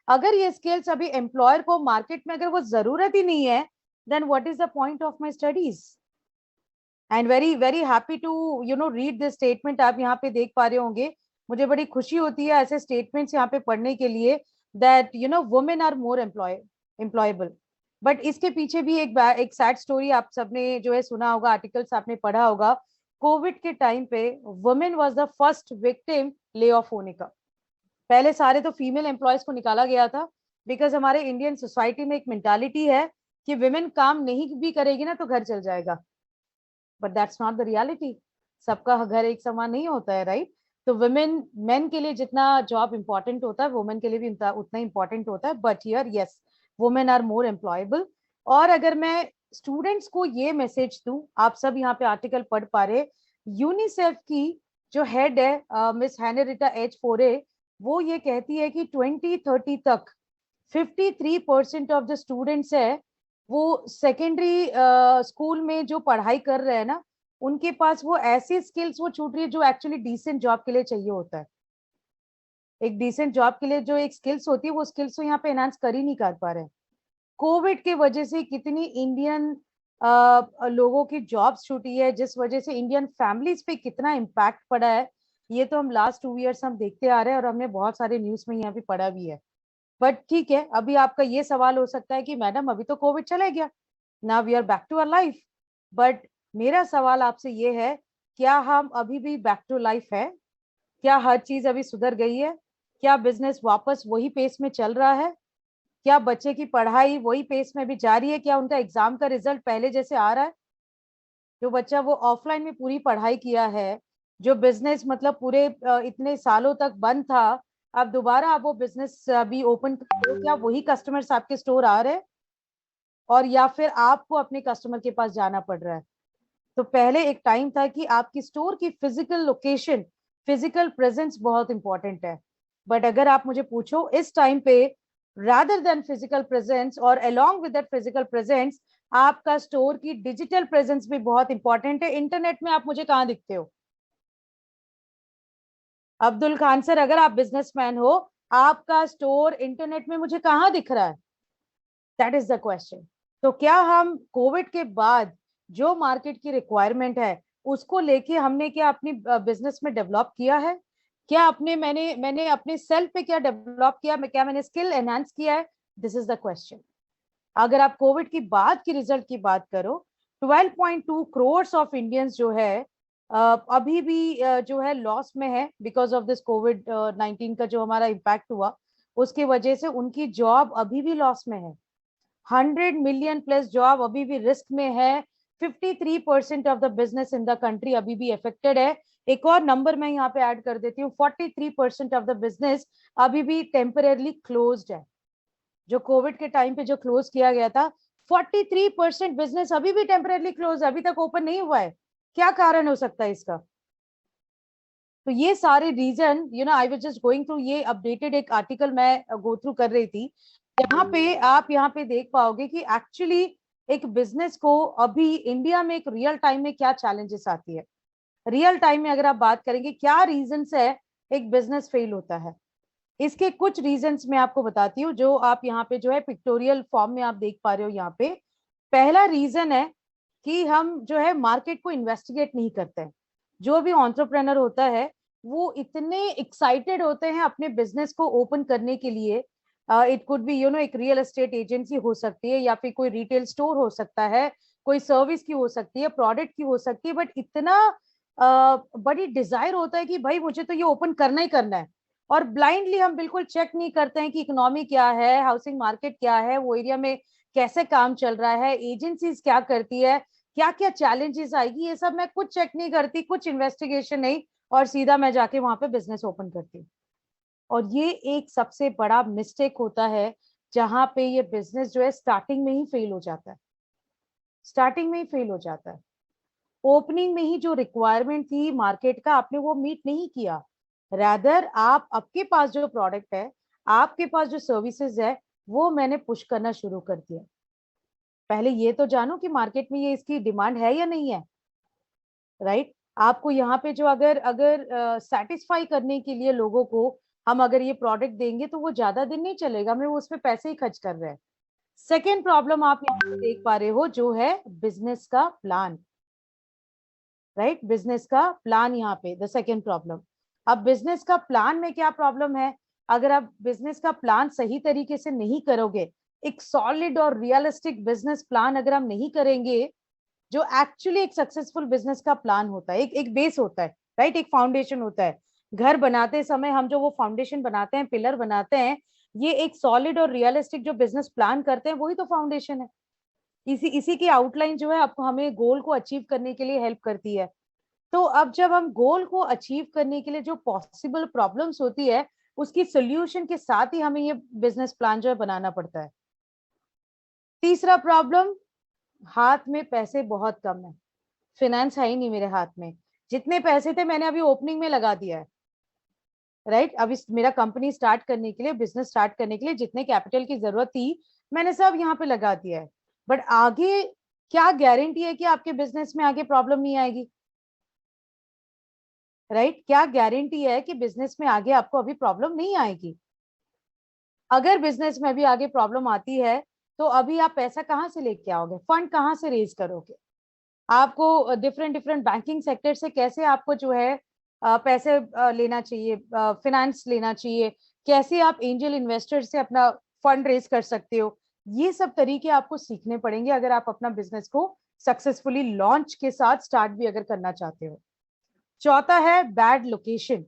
अगर ये स्किल्स अभी एम्प्लॉयर को मार्केट में अगर वो जरूरत ही नहीं है, then what is the point of my studies? And very very happy to read this statement. आप यहाँ पे देख पा रहे होंगे, मुझे बड़ी खुशी होती है ऐसे स्टेटमेंट्स यहाँ पे पढ़ने के लिए, that women are more employable. But इसके पीछे भी एक सैड स्टोरी आप सबने जो है सुना होगा, आर्टिकल्स आपने पढ़ा होगा। कोविड के टाइम पे women was the first victim lay off होने का। पहले सारे तो फीमेल एम्प्लॉयज को निकाला गया था, बिकॉज हमारे इंडियन सोसाइटी में एक मेंटालिटी है कि विमेन काम नहीं भी करेगी ना तो घर चल जाएगा। But that's not the reality. सबका घर एक समान नहीं होता है, राइट? तो वुमेन, मेन के लिए जितना जॉब इंपॉर्टेंट होता है, वुमेन के लिए भी उतना इंपॉर्टेंट होता है। But here yes, women are more employable. और अगर मैं स्टूडेंट्स को ये मैसेज दूं, आप सब यहाँ पे आर्टिकल पढ़ पा रहे, यूनिसेफ की जो हेड है मिस हैनरिटा एच फोरे, वो ये कहती है कि 2030 तक 53% ऑफ द स्टूडेंट्स है वो सेकेंडरी स्कूल में जो पढ़ाई कर रहे हैं ना, उनके पास वो ऐसी स्किल्स वो छूट रही है जो एक्चुअली डिसेंट जॉब के लिए चाहिए होता है। एक डिसेंट जॉब के लिए जो एक स्किल्स होती है, वो स्किल्स तो यहाँ पे एनहांस कर ही नहीं कर पा रहे हैं। कोविड की वजह से कितनी इंडियन लोगों की जॉब्स छूटी है, जिस वजह से इंडियन फैमिलीज पे कितना इम्पैक्ट पड़ा है, ये तो हम लास्ट 2 इयर्स हम देखते आ रहे हैं, और हमने बहुत सारे न्यूज में यहाँ पे पढ़ा भी है। बट ठीक है, अभी आपका ये सवाल हो सकता है कि मैडम अभी तो कोविड चला गया, now we are back to our life. But मेरा सवाल आपसे ये है, क्या हम अभी भी बैक टू लाइफ है? क्या हर चीज अभी सुधर गई है? क्या बिजनेस वापस वही पेस में चल रहा है? क्या बच्चे की पढ़ाई वही पेस में भी जारी है? क्या उनका एग्जाम का रिजल्ट पहले जैसे आ रहा है? जो बच्चा वो ऑफलाइन में पूरी पढ़ाई किया है, जो बिजनेस मतलब पूरे इतने सालों तक बंद था, अब दोबारा आप वो बिजनेस अभी ओपन कर रहे हो, क्या वही कस्टमर्स आपके स्टोर आ रहे हैं, और या फिर आपको अपने कस्टमर के पास जाना पड़ रहा है? तो पहले एक टाइम था कि आपकी स्टोर की फिजिकल लोकेशन, फिजिकल प्रेजेंस बहुत इंपॉर्टेंट है। बट अगर आप मुझे पूछो इस टाइम पे, rather than physical presence और along with that physical presence, आपका स्टोर की डिजिटल प्रेजेंस भी बहुत इंपॉर्टेंट है। इंटरनेट में आप मुझे कहाँ दिखते हो? अब्दुल खान सर, अगर आप बिजनेसमैन हो, आपका स्टोर इंटरनेट में मुझे कहाँ दिख रहा है? That is the question. तो क्या हम कोविड के बाद जो मार्केट की रिक्वायरमेंट है उसको लेके हमने क्या अपनी बिजनेस में डेवलप किया है? क्या अपने मैंने अपने सेल्फ पे क्या डेवलप किया, क्या मैंने स्किल एनहांस किया है? This is the question. अगर आप कोविड की बाद की रिजल्ट की बात करो, 12.2 करोड़ ऑफ इंडियंस जो है अभी भी जो है लॉस में है, बिकॉज ऑफ दिस कोविड 19 का जो हमारा इम्पैक्ट हुआ, उसकी वजह से उनकी जॉब अभी भी लॉस में है। 100 मिलियन प्लस जॉब अभी भी रिस्क में है। 53% of the business in the country अभी भी अफेक्टेड है। एक और नंबर मैं यहाँ पे ऐड कर देती हूँ, 43% ऑफ द बिजनेस अभी भी टेम्परेरली क्लोज्ड है। जो कोविड के टाइम पे जो क्लोज किया गया था, 43% बिजनेस अभी भी टेम्परेरली क्लोज, अभी तक ओपन नहीं हुआ है। क्या कारण हो सकता है इसका? तो ये सारे reason, I was just going through, ये अपडेटेड एक आर्टिकल मैं गो थ्रू कर रही थी, यहाँ पे आप यहाँ पे देख पाओगे कि एक्चुअली एक बिजनेस को अभी इंडिया में एक रियल टाइम में क्या चैलेंजेस आती है। रियल टाइम में अगर आप बात करेंगे क्या रीजंस है एक बिजनेस फेल होता है, इसके कुछ रीजंस मैं आपको बताती हूँ, जो आप यहाँ पे जो है पिक्टोरियल फॉर्म में आप देख पा रहे हो यहाँ पे। पहला रीजन है कि हम जो है मार्केट को इन्वेस्टिगेट नहीं करते हैं। जो भी एंटरप्रेन्योर होता है वो इतने एक्साइटेड होते हैं अपने बिजनेस को ओपन करने के लिए। इट कुड बी एक रियल एस्टेट एजेंसी हो सकती है, या फिर कोई रिटेल स्टोर हो सकता है, कोई सर्विस की हो सकती है, प्रोडक्ट की हो सकती है, बट इतना बड़ी डिजायर होता है कि भाई मुझे तो ये ओपन करना ही करना है। और ब्लाइंडली हम बिल्कुल चेक नहीं करते हैं कि इकोनॉमी क्या है, हाउसिंग मार्केट क्या है, वो एरिया में कैसे काम चल रहा है, एजेंसीज क्या करती है, क्या क्या चैलेंजेस आएगी, ये सब मैं कुछ चेक नहीं करती, कुछ इन्वेस्टिगेशन नहीं, और सीधा मैं जाके वहां पे बिजनेस ओपन करती हूँ। और ये एक सबसे बड़ा मिस्टेक होता है, जहां पे ये बिजनेस जो है स्टार्टिंग में ही फेल हो जाता है। स्टार्टिंग में ही फेल हो जाता है। ओपनिंग में ही जो रिक्वायरमेंट थी मार्केट का, आपने वो मीट नहीं किया। रैदर आप आपके पास जो प्रोडक्ट है, आपके पास जो सर्विसेज है, वो मैंने पुश करना शुरू कर दिया। पहले ये तो जानो कि मार्केट में ये इसकी डिमांड है या नहीं है, राइट? आपको यहाँ पे जो अगर अगर सेटिस्फाई करने के लिए लोगों को हम अगर ये प्रोडक्ट देंगे तो वो ज्यादा दिन नहीं चलेगा, हमें वो उसमें पैसे ही खर्च कर रहे हैं। सेकेंड प्रॉब्लम आप यहाँ पे देख पा रहे हो जो है बिजनेस का प्लान, राइट, बिजनेस का प्लान यहाँ पे द सेकेंड प्रॉब्लम। अब बिजनेस का प्लान में क्या प्रॉब्लम है, अगर आप बिजनेस का प्लान सही तरीके से नहीं करोगे, एक सॉलिड और रियलिस्टिक बिजनेस प्लान अगर हम नहीं करेंगे, जो एक्चुअली एक सक्सेसफुल बिजनेस का प्लान होता है, एक बेस होता है, राइट, एक फाउंडेशन होता है। घर बनाते समय हम जो वो फाउंडेशन बनाते हैं, पिलर बनाते हैं, ये एक सॉलिड और रियलिस्टिक जो बिजनेस प्लान करते हैं वही तो फाउंडेशन है। इसी की आउटलाइन जो है आपको हमें गोल को अचीव करने के लिए हेल्प करती है। तो अब जब हम गोल को अचीव करने के लिए जो पॉसिबल प्रॉब्लम्स होती है उसकी सोल्यूशन के साथ ही हमें ये बिजनेस प्लान जो है बनाना पड़ता है। तीसरा प्रॉब्लम, हाथ में पैसे बहुत कम है, फिनेंस है ही नहीं मेरे हाथ में। जितने पैसे थे मैंने अभी ओपनिंग में लगा दिया है, राइट। अभी मेरा कंपनी स्टार्ट करने के लिए, बिजनेस स्टार्ट करने के लिए जितने कैपिटल की जरूरत थी मैंने सब यहाँ पे लगा दिया है। बट आगे क्या गारंटी है कि आपके बिजनेस में आगे प्रॉब्लम नहीं आएगी, राइट? क्या गारंटी है कि बिजनेस में आगे आपको अभी प्रॉब्लम नहीं आएगी? अगर बिजनेस में अभी आगे प्रॉब्लम आती है तो अभी आप पैसा कहाँ से लेके आओगे, फंड कहाँ से रेज करोगे? आपको डिफरेंट डिफरेंट बैंकिंग सेक्टर से कैसे आपको जो है पैसे लेना चाहिए, फाइनेंस लेना चाहिए, कैसे आप एंजल इन्वेस्टर से अपना फंड रेज कर सकते हो, ये सब तरीके आपको सीखने पड़ेंगे अगर आप अपना बिजनेस को सक्सेसफुली लॉन्च के साथ स्टार्ट भी अगर करना चाहते हो। चौथा है बैड लोकेशन,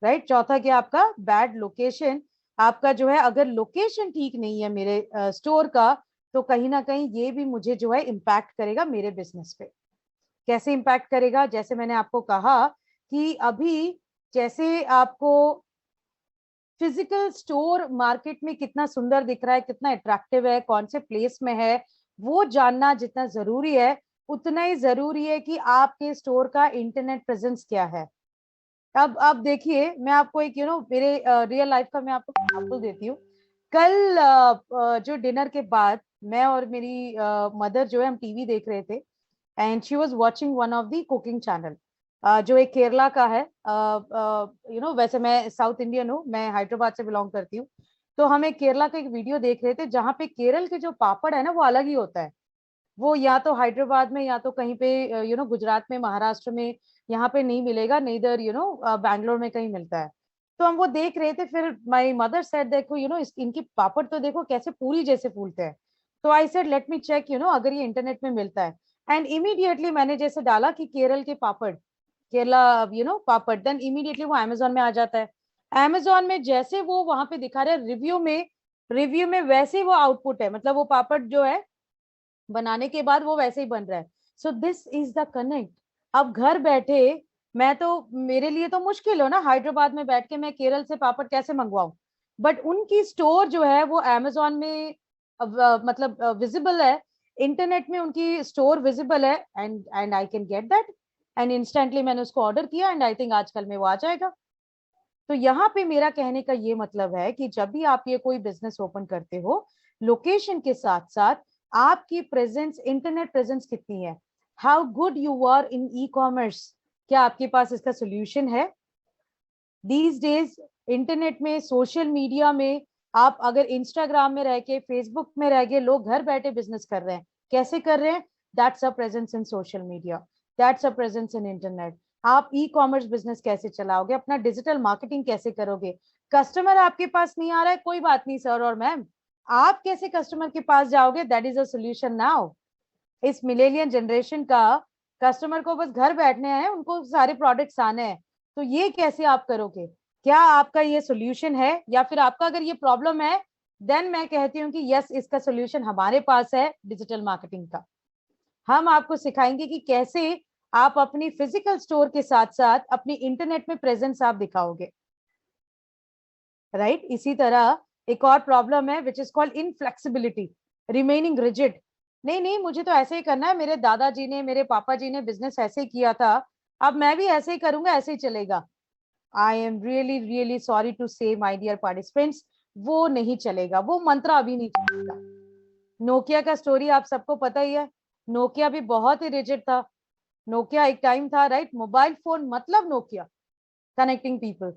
राइट। चौथा क्या आपका, बैड लोकेशन। आपका जो है अगर लोकेशन ठीक नहीं है मेरे स्टोर का, तो कहीं ना कहीं ये भी मुझे जो है इम्पैक्ट करेगा मेरे बिजनेस पे। कैसे इम्पैक्ट करेगा? जैसे मैंने आपको कहा कि अभी जैसे आपको फिजिकल स्टोर मार्केट में कितना सुंदर दिख रहा है, कितना अट्रैक्टिव है, कौन से प्लेस में है, वो जानना जितना जरूरी है उतना ही जरूरी है कि आपके स्टोर का इंटरनेट प्रेजेंस क्या है। अब देखिए, मैं आपको एक मेरे रियल लाइफ का मैं आपको एग्जांपल देती हूँ। कल जो डिनर के बाद मैं और मेरी मदर जो है हम टीवी देख रहे थे, and she was watching one of the cooking channel जो एक केरला का है। वैसे मैं साउथ इंडियन हूँ, मैं हैदराबाद से बिलोंग करती हूँ। तो हम एक केरला का एक वीडियो देख रहे थे जहाँ पे केरल के जो पापड़ है ना वो अलग ही होता है। वो या तो हैदराबाद में या तो कहीं पे गुजरात में, महाराष्ट्र में यहाँ पे नहीं मिलेगा, नहीं इधर बैंगलोर में कहीं मिलता है। तो हम वो देख रहे थे, फिर माय मदर सेड देखो इनकी पापड़ तो देखो कैसे पूरी जैसे फूलते हैं। तो I said let me check अगर ये इंटरनेट में मिलता है। एंड इमीडिएटली मैंने जैसे डाला कि केरल के पापड़, केरला पापड़, देन इमीडिएटली वो अमेजोन में आ जाता है। अमेजोन में जैसे वो वहां पे दिखा रहे रिव्यू में वैसे ही वो आउटपुट है, मतलब वो पापड़ जो है बनाने के बाद वो वैसे ही बन रहा है। So this is the connect. अब घर बैठे मैं तो, मेरे लिए तो मुश्किल हो ना हैदराबाद में बैठ के मैं केरल से पापड़ कैसे मंगवाऊं, बट उनकी स्टोर जो है वो अमेजोन में मतलब विजिबल है, इंटरनेट में उनकी स्टोर विजिबल है, and I can get that. And instantly मैंने उसको ऑर्डर किया एंड आई थिंक आजकल में वो आ जाएगा। तो यहाँ पे मेरा कहने का ये मतलब है कि जब भी आप ये कोई बिजनेस ओपन करते हो, लोकेशन के साथ साथ आपकी प्रेजेंस, इंटरनेट प्रेजेंस कितनी है, how good you are in e commerce, क्या आपके पास इसका सोल्यूशन है? दीज डेज इंटरनेट में, सोशल मीडिया में, आप अगर इंस्टाग्राम में रह के, फेसबुक में रह के लोग घर बैठे बिजनेस कर रहे हैं, कैसे कर रहे हैं? That's a presence in social media, that's a presence in internet. आप ई कॉमर्स बिजनेस कैसे चलाओगे, अपना डिजिटल मार्केटिंग कैसे करोगे? कस्टमर आपके पास नहीं आ रहा है, कोई बात नहीं सर और मैम, आप कैसे कस्टमर के पास जाओगे? That is a solution now. इस मिलेनियल जनरेशन का कस्टमर को बस घर बैठने हैं, उनको सारे प्रोडक्ट्स आने हैं, तो ये कैसे आप करोगे? क्या आपका ये सोल्यूशन है? या फिर आपका अगर ये प्रॉब्लम है, देन मैं कहती हूँ कि यस, इसका सोल्यूशन हमारे पास है, डिजिटल मार्केटिंग का। हम आपको सिखाएंगे कि कैसे आप अपनी फिजिकल स्टोर के साथ साथ अपनी इंटरनेट में प्रेजेंस आप दिखाओगे, राइट? इसी तरह एक और प्रॉब्लम है which is called inflexibility, remaining rigid. नहीं नहीं, मुझे तो ऐसे ही करना है, मेरे दादाजी ने, मेरे पापा जी ने बिजनेस ऐसे ही किया था, अब मैं भी ऐसे ही करूंगा, ऐसे ही चलेगा। I am really really sorry to say my dear participants, वो नहीं चलेगा, वो मंत्र अभी नहीं चलेगा। नोकिया का स्टोरी आप सबको पता ही है, नोकिया भी बहुत ही रिजिड था। नोकिया एक टाइम था, राइट, मोबाइल फोन मतलब Nokia, connecting people,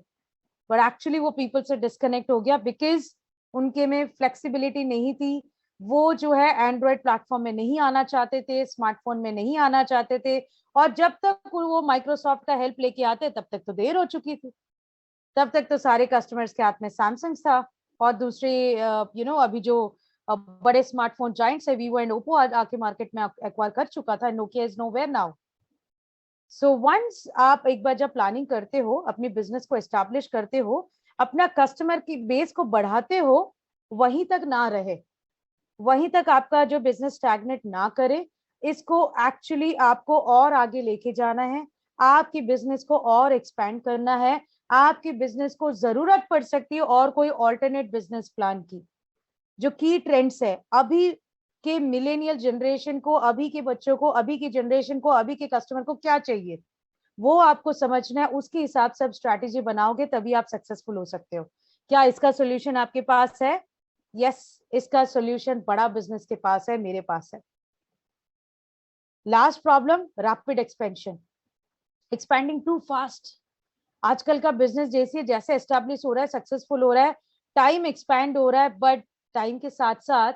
but actually वो पीपल से डिस्कनेक्ट हो गया बिकॉज उनके में फ्लेक्सिबिलिटी नहीं थी। वो जो है एंड्रॉयड प्लेटफॉर्म में नहीं आना चाहते थे, स्मार्टफोन में नहीं आना चाहते थे, और जब तक वो माइक्रोसॉफ्ट का हेल्प लेके आते तब तक तो देर हो चुकी थी। तब तक तो सारे कस्टमर्स के हाथ में सैमसंग था, और दूसरे अभी जो बड़े स्मार्टफोन जाइंट्स है वीवो एंड ओप्पो आके मार्केट में एक्वायर कर चुका था। Nokia is nowhere now. So once आप एक बार जब प्लानिंग करते हो, अपनी बिजनेस को एस्टैब्लिश करते हो, अपना कस्टमर की बेस को बढ़ाते हो, वहीं तक ना रहे, वहीं तक आपका जो बिजनेस स्टैग्नेट ना करे। इसको एक्चुअली आपको और आगे लेके जाना है, आपकी बिजनेस को और एक्सपेंड करना है। आपकी बिजनेस को जरूरत पड़ सकती है और कोई ऑल्टरनेट बिजनेस प्लान की। जो की ट्रेंड्स है अभी के मिलेनियल जनरेशन को, अभी के बच्चों को, अभी की जनरेशन को, अभी के कस्टमर को क्या चाहिए, वो आपको समझना है। उसके हिसाब से आप स्ट्रैटेजी बनाओगे तभी आप सक्सेसफुल हो सकते हो। क्या इसका सोल्यूशन आपके पास है? यस, इसका सोल्यूशन बड़ा बिजनेस के पास है, मेरे पास है। Last problem, rapid expansion, expanding too fast. आजकल का बिजनेस जैसे जैसे एस्टेब्लिश हो रहा है, सक्सेसफुल हो रहा है, टाइम एक्सपैंड हो रहा है, बट टाइम के साथ साथ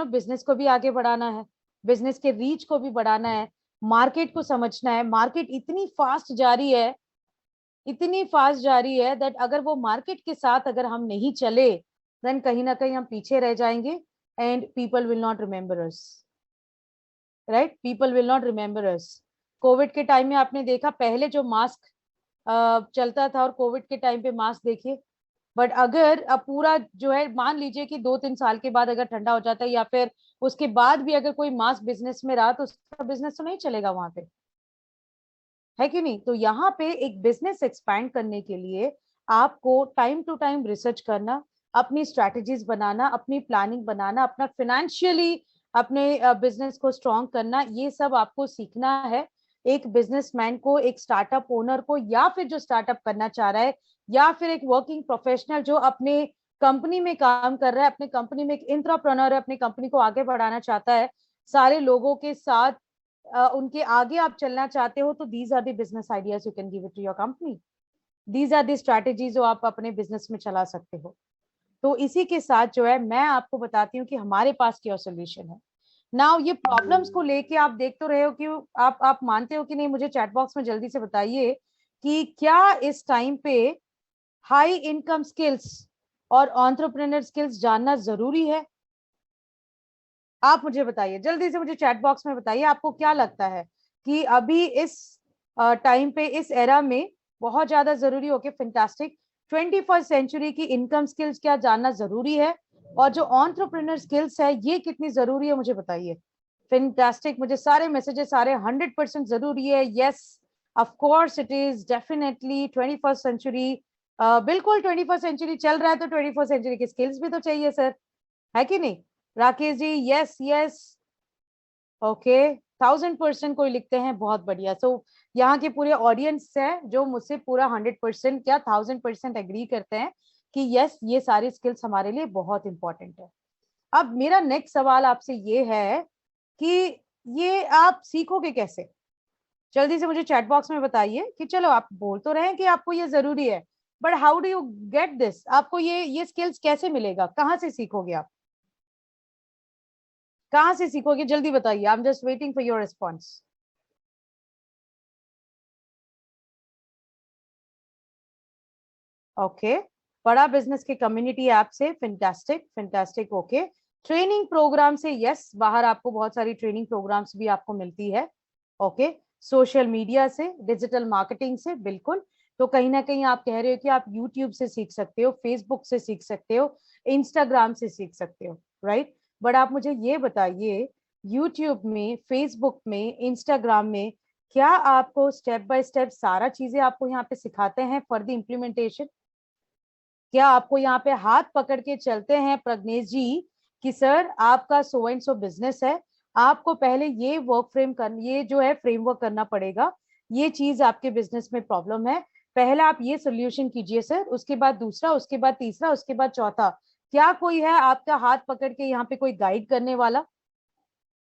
बिजनेस को भी आगे बढ़ाना है, बिजनेस के रीच को भी बढ़ाना है, मार्केट को समझना है। मार्केट इतनी फास्ट जा रही है, इतनी फास्ट जा रही है दैट अगर वो मार्केट के साथ अगर हम नहीं चले, देन कहीं ना कहीं हम पीछे रह जाएंगे, and people will not remember us, right? People will not remember us. Covid के टाइम में आपने देखा, पहले जो मास्क चलता था और कोविड के टाइम पे मास्क देखिए। बट अगर अब पूरा जो है, मान लीजिए कि 2-3 साल के बाद अगर ठंडा हो जाता है, या फिर उसके बाद भी अगर कोई मास्क बिजनेस में रहा, तो उसका बिजनेस तो नहीं चलेगा वहां पे, है कि नहीं? तो यहाँ पे एक बिजनेस एक्सपैंड करने के लिए आपको टाइम टू टाइम रिसर्च करना, अपनी स्ट्रैटेजीज बनाना, अपनी प्लानिंग बनाना, अपना फिनेंशियली अपने बिजनेस को स्ट्रॉन्ग करना, ये सब आपको सीखना है। एक बिजनेसमैन को, एक स्टार्टअप ओनर को, या फिर जो स्टार्टअप करना चाह रहा है, या फिर एक वर्किंग प्रोफेशनल जो अपने कंपनी में काम कर रहा है, अपने कंपनी में एक एंटरप्रेन्योर है, अपनी कंपनी को आगे बढ़ाना चाहता है, सारे लोगों के साथ उनके आगे आप चलना चाहते हो, तो these are the business ideas you can give it to your company. These are the strategies जो आप अपने बिजनेस में चला सकते हो। तो इसी के साथ जो है मैं आपको बताती हूँ कि हमारे पास क्या सोल्यूशन है। नाउ ये प्रॉब्लम्स को लेके आप देख तो रहे हो कि आप मानते हो कि नहीं, मुझे चैट बॉक्स में जल्दी से बताइए कि क्या इस टाइम पे हाई इनकम स्किल्स और एंटरप्रेन्योर स्किल्स जानना जरूरी है? आप मुझे बताइए जल्दी से, मुझे चैट बॉक्स में बताइए, आपको क्या लगता है कि अभी इस टाइम पे, इस एरा में बहुत ज्यादा जरूरी हो के फैंटास्टिक 21st सेंचुरी की इनकम स्किल्स क्या जानना जरूरी है, और जो एंटरप्रेन्योर स्किल्स है ये कितनी जरूरी है, मुझे बताइए। फैंटास्टिक, मुझे सारे मैसेजेस सारे 100% जरूरी है। Yes, of course it is definitely 21st century. बिल्कुल 21st सेंचुरी चल रहा है, तो 21st सेंचुरी की स्किल्स भी तो चाहिए सर, है कि नहीं? Rakesh ji, yes yes, okay, 1000% कोई लिखते हैं, बहुत बढ़िया। सो यहाँ के पूरे ऑडियंस है जो मुझसे पूरा 100% क्या 1000% एग्री करते हैं कि यस, ये सारी स्किल्स हमारे लिए बहुत इंपॉर्टेंट है। अब मेरा नेक्स्ट सवाल आपसे ये है कि ये आप सीखोगे कैसे? जल्दी से मुझे चैट बॉक्स में बताइए कि चलो आप बोल तो रहे हैं कि आपको ये जरूरी है, but how do you get this? आपको ये स्किल्स कैसे मिलेगा, कहाँ से सीखोगे आप, कहाँ से सीखोगे? जल्दी बताइए, I am just waiting for your response. Okay, बड़ा बिजनेस के कम्युनिटी ऐप से, fantastic fantastic, okay. Training program से, यस, बाहर आपको बहुत सारी ट्रेनिंग प्रोग्राम्स भी आपको मिलती है, ओके। सोशल मीडिया से, डिजिटल मार्केटिंग से, बिल्कुल। तो कहीं ना कहीं आप कह रहे हो कि आप यूट्यूब से सीख सकते हो, फेसबुक से सीख सकते हो, इंस्टाग्राम से सीख सकते हो, राइट? बट आप मुझे ये बताइए, यूट्यूब में, फेसबुक में, इंस्टाग्राम में क्या आपको स्टेप बाय स्टेप सारा चीजें आपको यहाँ पे सिखाते हैं फॉर द इम्प्लीमेंटेशन? क्या आपको यहाँ पे हाथ पकड़ के चलते हैं प्रज्ञेश जी कि सर आपका सो एंड सो बिजनेस है, आपको पहले ये वर्क फ्रेम कर, ये जो है फ्रेमवर्क करना पड़ेगा, ये चीज आपके बिजनेस में प्रॉब्लम है, पहले आप ये सोल्यूशन कीजिए सर, उसके बाद दूसरा, उसके बाद तीसरा, उसके बाद चौथा? क्या कोई है आपका हाथ पकड़ के यहाँ पे कोई गाइड करने वाला?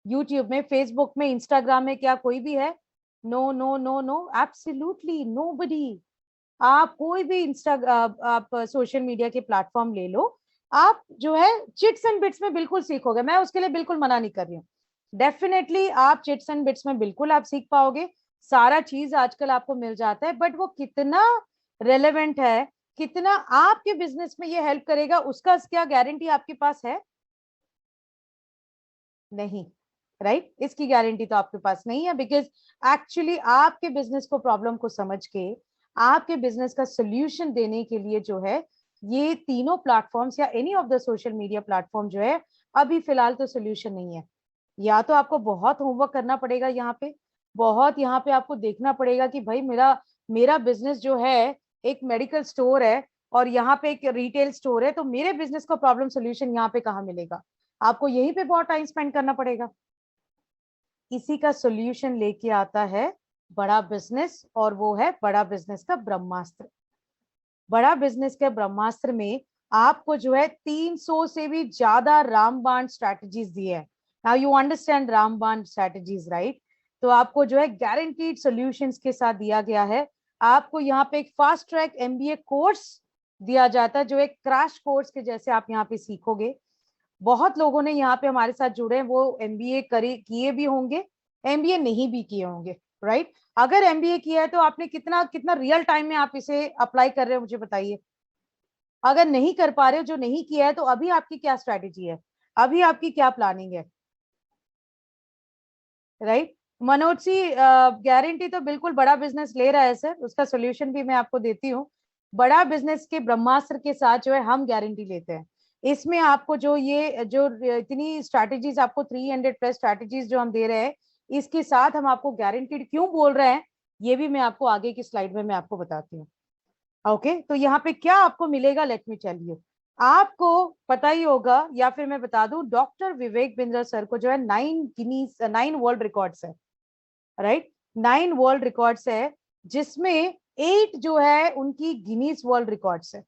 यूट्यूब में, फेसबुक में, इंस्टाग्राम में क्या कोई भी है? No no no no, absolutely nobody. आप कोई भी आप सोशल मीडिया के प्लेटफॉर्म ले लो, आप जो है चिट्स एंड बिट्स में बिल्कुल सीखोगे, मैं उसके लिए बिल्कुल मना नहीं कर रही हूँ। डेफिनेटली आप चिट्स एंड बिट्स में बिल्कुल आप सीख पाओगे, सारा चीज आजकल आपको मिल जाता है, बट वो कितना रेलेवेंट है, कितना आपके बिजनेस में ये हेल्प करेगा, उसका क्या गारंटी आपके पास है? नहीं, राइट? इसकी गारंटी तो आपके पास नहीं है, बिकॉज एक्चुअली आपके बिजनेस को प्रॉब्लम को समझ के आपके बिजनेस का सोल्यूशन देने के लिए जो है ये तीनों प्लेटफॉर्म्स या any of the social media platform जो है अभी फिलहाल तो सोल्यूशन नहीं है। या तो आपको बहुत होमवर्क करना पड़ेगा यहाँ पे, बहुत यहाँ पे आपको देखना पड़ेगा कि भाई मेरा मेरा बिजनेस जो है एक मेडिकल स्टोर है और यहाँ पे एक रिटेल स्टोर है, तो मेरे बिजनेस का प्रॉब्लम सोल्यूशन यहाँ पे कहाँ मिलेगा? आपको यहीं पे बहुत टाइम स्पेंड करना पड़ेगा। इसी का सोल्यूशन लेके आता है बड़ा बिजनेस, और वो है बड़ा बिजनेस का ब्रह्मास्त्र। बड़ा बिजनेस के ब्रह्मास्त्र में आपको जो है 300 से भी ज्यादा रामबाण स्ट्रैटेजीज दी है। नाउ यू अंडरस्टैंड रामबाण स्ट्रैटेजीज, राइट? तो आपको जो है गारंटीड सॉल्यूशंस के साथ दिया गया है। आपको यहाँ पे एक फास्ट ट्रैक एमबीए कोर्स दिया जाता है, जो एक क्रैश कोर्स के जैसे आप यहाँ पे सीखोगे। बहुत लोगों ने यहाँ पे हमारे साथ जुड़े हैं, वो एमबीए करे किए भी होंगे, एमबीए नहीं भी किए होंगे, राइट? अगर एमबीए किया है तो आपने कितना कितना रियल टाइम में आप इसे अप्लाई कर रहे हो, मुझे बताइए। अगर नहीं कर पा रहे हो, जो नहीं किया है, तो अभी आपकी क्या स्ट्रैटेजी है, अभी आपकी क्या प्लानिंग है, राइट? मनोज जी, गारंटी तो बिल्कुल बड़ा बिजनेस ले रहा है सर, उसका सोल्यूशन भी मैं आपको देती हूँ। बड़ा बिजनेस के ब्रह्मास्त्र के साथ जो है हम गारंटी लेते हैं। इसमें आपको जो इतनी स्ट्रैटेजीज, आपको 300+ स्ट्रैटेजीज जो हम दे रहे हैं, इसके साथ हम आपको गारंटीड क्यों बोल रहे हैं, ये भी मैं आपको आगे की स्लाइड में मैं आपको बताती हूँ। ओके, तो यहाँ पे क्या आपको मिलेगा, लेट मी टेल यू। आपको पता ही होगा, या फिर मैं बता दूं, डॉक्टर विवेक बिंद्रा सर को जो है 9 वर्ल्ड रिकॉर्ड्स है, राइट? 9 वर्ल्ड रिकॉर्ड्स है, जिसमें 8 जो है उनकी गिनीज वर्ल्ड रिकॉर्ड्स है।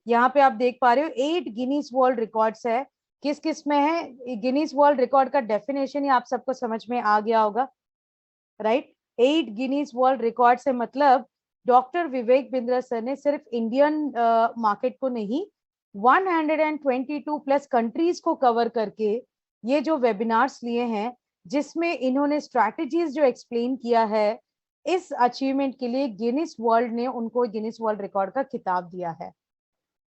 यहाँ पे आप देख पा रहे हो 8 गिनीज वर्ल्ड रिकॉर्ड्स है। किस किस में है? गिनीज वर्ल्ड रिकॉर्ड का डेफिनेशन ही आप सबको समझ में आ गया होगा, राइट? 8 गिनीज वर्ल्ड रिकॉर्ड्स है, मतलब डॉक्टर विवेक बिंद्रा सर ने सिर्फ इंडियन मार्केट को नहीं, 122+ कंट्रीज को कवर करके ये जो वेबिनार्स लिए हैं, जिसमें इन्होंने स्ट्रैटेजीज जो एक्सप्लेन किया है, इस अचीवमेंट के लिए गिनीज वर्ल्ड ने उनको गिनीज वर्ल्ड रिकॉर्ड का खिताब दिया है।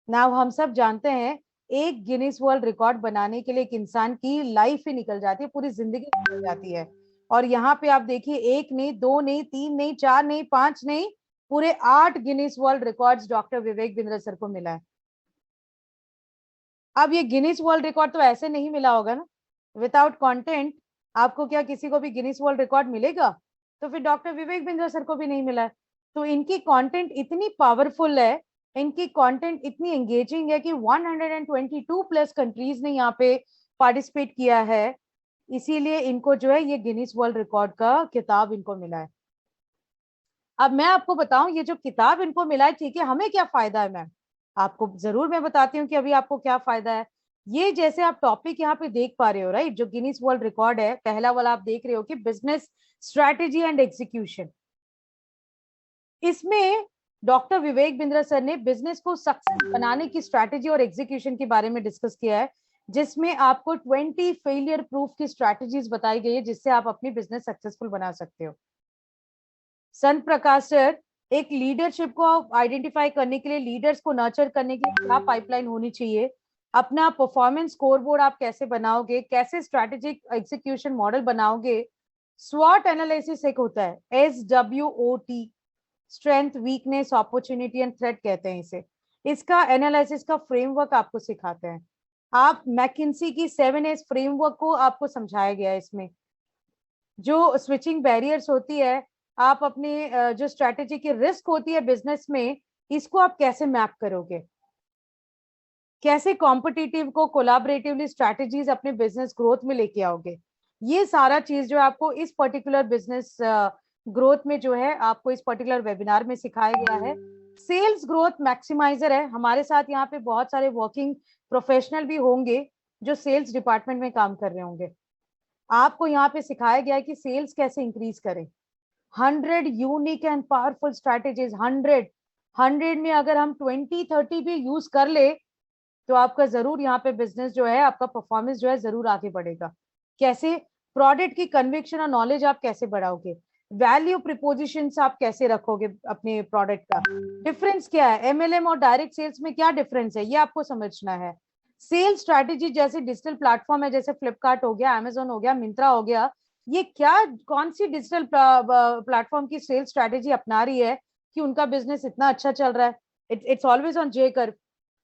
नाउ हम सब जानते हैं एक गिनीज वर्ल्ड रिकॉर्ड बनाने के लिए एक इंसान की लाइफ ही निकल जाती है, पूरी जिंदगी निकल जाती है। और यहाँ पे आप देखिए, 1 नहीं, 2 नहीं, 3 नहीं, 4 नहीं, 5 नहीं, पूरे 8 Guinness world records doctor Vivek Bindra sir को मिला है। अब ये गिनीज वर्ल्ड रिकॉर्ड तो ऐसे नहीं मिला होगा ना, विदाउट कंटेंट आपको क्या किसी को भी गिनीज वर्ल्ड रिकॉर्ड मिलेगा? तो फिर डॉक्टर विवेक बिंद्रा सर को भी नहीं मिला है। तो इनकी कंटेंट इतनी पावरफुल है, इनकी कंटेंट इतनी एंगेजिंग है कि 122+ कंट्रीज ने यहाँ पे पार्टिसिपेट किया है, इसीलिए इनको जो है ये गिनीज वर्ल्ड रिकॉर्ड का किताब इनको मिला है। अब मैं आपको बताऊं, ये जो किताब इनको मिला है, ठीक है, हमें क्या फायदा है मैम? आपको जरूर मैं बताती हूँ कि अभी आपको क्या फायदा है। ये जैसे आप टॉपिक यहाँ पे देख पा रहे हो, राइट, जो गिनीज वर्ल्ड रिकॉर्ड है, पहला वाला आप देख रहे हो कि बिजनेस स्ट्रैटेजी एंड एग्जीक्यूशन। इसमें डॉक्टर विवेक बिंद्रा सर ने बिजनेस को सक्सेस बनाने की स्ट्रैटेजी और एग्जीक्यूशन के बारे में डिस्कस किया है, जिसमें आपको 20 फेलियर प्रूफ की स्ट्रैटेजीज बताई गई है, जिससे आप अपनी बिजनेस सक्सेसफुल बना सकते हो। संत प्रकाश सर, एक लीडरशिप को आइडेंटिफाई करने के लिए, लीडर्स को नर्चर करने के लिए क्या पाइपलाइन होनी चाहिए, अपना परफॉर्मेंस स्कोरबोर्ड आप कैसे बनाओगे, कैसे स्ट्रैटेजिक एग्जीक्यूशन मॉडल बनाओगे। स्वॉट एनालिसिस एक होता है, SWOT, strength, weakness, opportunity and threat कहते हैं इसे। इसका एनालिसिस का फ्रेमवर्क आपको सिखाते हैं। आप मैकिन्सी की 7S फ्रेमवर्क को आपको समझाया गया है। इसमें जो स्विचिंग बैरियर्स होती है, आप अपने जो स्ट्रैटेजी की रिस्क होती है बिजनेस में, इसको आप कैसे मैप करोगे, कैसे कॉम्पिटिटिव को कोलैबोरेटिवली स्ट्रैटेजीज अपने बिजनेस ग्रोथ में लेके आओगे। ये सारा चीज जो आपको इस पर्टिकुलर बिजनेस ग्रोथ में जो है आपको इस पर्टिकुलर वेबिनार में सिखाया गया है। सेल्स ग्रोथ मैक्सिमाइजर है, हमारे साथ यहाँ पे बहुत सारे वर्किंग प्रोफेशनल भी होंगे जो सेल्स डिपार्टमेंट में काम कर रहे होंगे। आपको यहाँ पे सिखाया गया है कि सेल्स कैसे इंक्रीज करें। 100 यूनिक एंड पावरफुल स्ट्रैटेजीज, 100 100 में अगर हम 20-30 भी यूज कर ले तो आपका जरूर यहाँ पे बिजनेस जो है, आपका परफॉर्मेंस जो है जरूर आगे बढ़ेगा। कैसे? प्रोडक्ट की कन्विक्शन और नॉलेज आप कैसे बढ़ाओगे, वैल्यू प्रिपोजिशंस आप कैसे रखोगे अपने प्रोडक्ट का, डिफरेंस क्या है, एमएलएम और डायरेक्ट सेल्स में क्या डिफरेंस है, ये आपको समझना है। सेल स्ट्रैटेजी जैसे डिजिटल प्लेटफॉर्म है, जैसे फ्लिपकार्ट हो गया, अमेजोन हो गया, मिंत्रा हो गया, ये क्या कौन सी डिजिटल प्लेटफॉर्म की सेल स्ट्रैटेजी अपना रही है कि उनका बिजनेस इतना अच्छा चल रहा है? It's always on J curve,